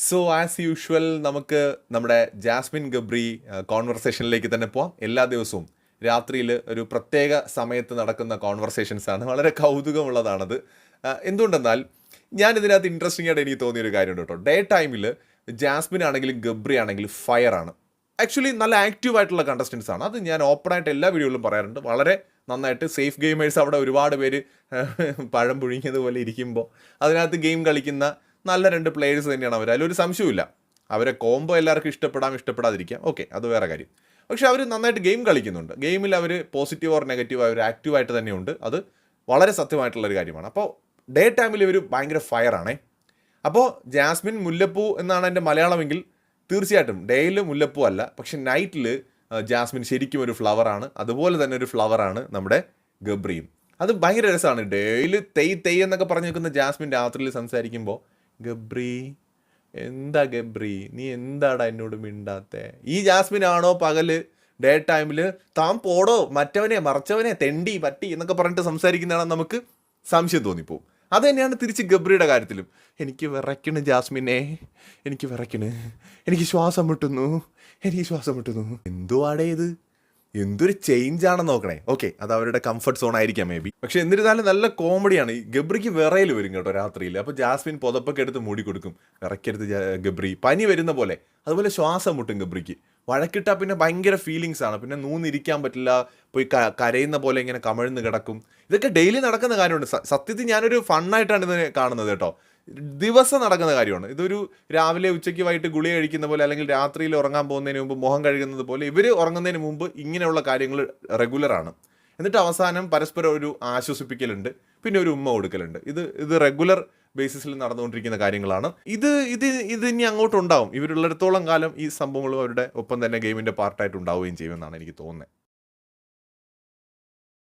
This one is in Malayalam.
സോ ആസ് യൂഷ്വൽ നമുക്ക് നമ്മുടെ ജാസ്മിൻ ഗബ്രി കോൺവെർസേഷനിലേക്ക് തന്നെ പോവാം. എല്ലാ ദിവസവും രാത്രിയിൽ ഒരു പ്രത്യേക സമയത്ത് നടക്കുന്ന കോൺവെർസേഷൻസ് ആണ്. വളരെ കൗതുകമുള്ളതാണത്. എന്തുകൊണ്ടെന്നാൽ ഇതിനകത്ത് ഇൻട്രസ്റ്റിംഗ് ആയിട്ട് എനിക്ക് തോന്നിയൊരു കാര്യമുണ്ട് കേട്ടോ. ഡേ ടൈമിൽ ജാസ്മിൻ ആണെങ്കിലും ഗബ്രി ആണെങ്കിലും ഫയറാണ്. ആക്ച്വലി നല്ല ആക്റ്റീവ് ആയിട്ടുള്ള കണ്ടസ്റ്റൻസ് ആണ്. അത് ഞാൻ ഓപ്പണായിട്ട് എല്ലാ വീഡിയോയിലും പറയാറുണ്ട്. വളരെ നന്നായിട്ട് സേഫ് ഗെയിമേഴ്സ് അവിടെ ഒരുപാട് പേര് പഴം പുഴുങ്ങിയതുപോലെ ഇരിക്കുമ്പോൾ അതിനകത്ത് ഗെയിം കളിക്കുന്ന നല്ല രണ്ട് പ്ലേയേഴ്സ് തന്നെയാണ് അവർ. അതിലൊരു സംശയമില്ല. അവരെ കോംബോ എല്ലാവർക്കും ഇഷ്ടപ്പെടാതിരിക്കാം, ഓക്കെ, അത് വേറെ കാര്യം. പക്ഷെ അവർ നന്നായിട്ട് ഗെയിം കളിക്കുന്നുണ്ട്. ഗെയിമിൽ അവർ പോസിറ്റീവ് ഓർ നെഗറ്റീവ് അവർ ആക്റ്റീവായിട്ട് തന്നെയുണ്ട്. അത് വളരെ സത്യമായിട്ടുള്ളൊരു കാര്യമാണ്. അപ്പോൾ ഡേ ടൈമിൽ ഇവർ ഭയങ്കര ഫയറാണേ. അപ്പോൾ ജാസ്മിൻ മുല്ലപ്പൂ എന്നാണ് എൻ്റെ മലയാളമെങ്കിൽ തീർച്ചയായിട്ടും ഡേയിൽ മുല്ലപ്പൂ അല്ല, പക്ഷെ നൈറ്റിൽ ജാസ്മിൻ ശരിക്കും ഒരു ഫ്ലവറാണ്. അതുപോലെ തന്നെ ഒരു ഫ്ലവറാണ് നമ്മുടെ ഗബ്രിയും. അത് ഭയങ്കര രസമാണ്. ഡേയിൽ തെയ് എന്നൊക്കെ പറഞ്ഞു നിൽക്കുന്ന ജാസ്മിൻ രാത്രിയിൽ സംസാരിക്കുമ്പോൾ ഗബ്രി എന്താ ഗബ്രി നീ എന്താടാ എന്നോട് മിണ്ടാത്തെ? ഈ ജാസ്മിൻ ആണോ പകല് ഡേ ടൈമിൽ താൻ പോടോ മറ്റവനെ മറച്ചവനെ തെണ്ടി പറ്റി എന്നൊക്കെ പറഞ്ഞിട്ട് സംസാരിക്കുന്നതാണ് നമുക്ക് സംശയം തോന്നിപ്പോവും. അത് തന്നെയാണ് തിരിച്ച് ഗബ്രിയുടെ കാര്യത്തിലും. എനിക്ക് വിറയ്ക്കണ് ജാസ്മിനെ, എനിക്ക് വിറയ്ക്കണ്, എനിക്ക് ശ്വാസം മുട്ടുന്നു. എന്തുവാടേ ഇത്? എന്തൊരു ചേഞ്ച് ആണെന്ന് നോക്കണേ. ഓക്കെ, അത് അവരുടെ കംഫർട്ട് സോൺ ആയിരിക്കാം മേ ബി. പക്ഷെ എന്നിരുന്നാലും നല്ല കോമഡിയാണ്. ഈ ഗബ്രിക്ക് വിറയിൽ വരും കേട്ടോ രാത്രിയിൽ. അപ്പോൾ ജാസ്മിൻ പുതപ്പൊക്കെ എടുത്ത് മൂടി കൊടുക്കും. വിറയ്ക്കരുത് ഗബ്രി, പനി വരുന്ന പോലെ. അതുപോലെ ശ്വാസം മുട്ടും ഗബ്രിക്ക്. വഴക്കിട്ടാൽ പിന്നെ ഭയങ്കര ഫീലിങ്സ് ആണ്. പിന്നെ നൂന്നിരിക്കാൻ പറ്റില്ല, പോയി കരയുന്ന പോലെ ഇങ്ങനെ കമഴ്ന്ന് കിടക്കും. ഇതൊക്കെ ഡെയിലി നടക്കുന്ന കാര്യമുണ്ട്. സത്യത്തിൽ ഞാനൊരു ഫണ്ണായിട്ടാണ് ഇതിനെ കാണുന്നത് കേട്ടോ. ദിവസം നടക്കുന്ന കാര്യമാണ്. ഇതൊരു രാവിലെ ഉച്ചയ്ക്ക് വൈകിട്ട് ഗുളിക കഴിക്കുന്ന പോലെ, അല്ലെങ്കിൽ രാത്രിയിൽ ഉറങ്ങാൻ പോകുന്നതിന് മുമ്പ് മുഖം കഴുകുന്നത് പോലെ ഇവർ ഉറങ്ങുന്നതിന് മുമ്പ് ഇങ്ങനെയുള്ള കാര്യങ്ങൾ റെഗുലറാണ്. എന്നിട്ട് അവസാനം പരസ്പരം ഒരു ആശ്വസിപ്പിക്കലുണ്ട്, പിന്നെ ഒരു ഉമ്മ കൊടുക്കലുണ്ട്. ഇത് റെഗുലർ ബേസിസിൽ നടന്നുകൊണ്ടിരിക്കുന്ന കാര്യങ്ങളാണ്. ഇത് ഇനി അങ്ങോട്ടുണ്ടാവും. ഇവരുള്ളിടത്തോളം കാലം ഈ സംഭവങ്ങളും അവരുടെ ഒപ്പം തന്നെ ഗെയിമിൻ്റെ പാർട്ടായിട്ട് ഉണ്ടാവുകയും ചെയ്യുമെന്നാണ് എനിക്ക് തോന്നുന്നത്.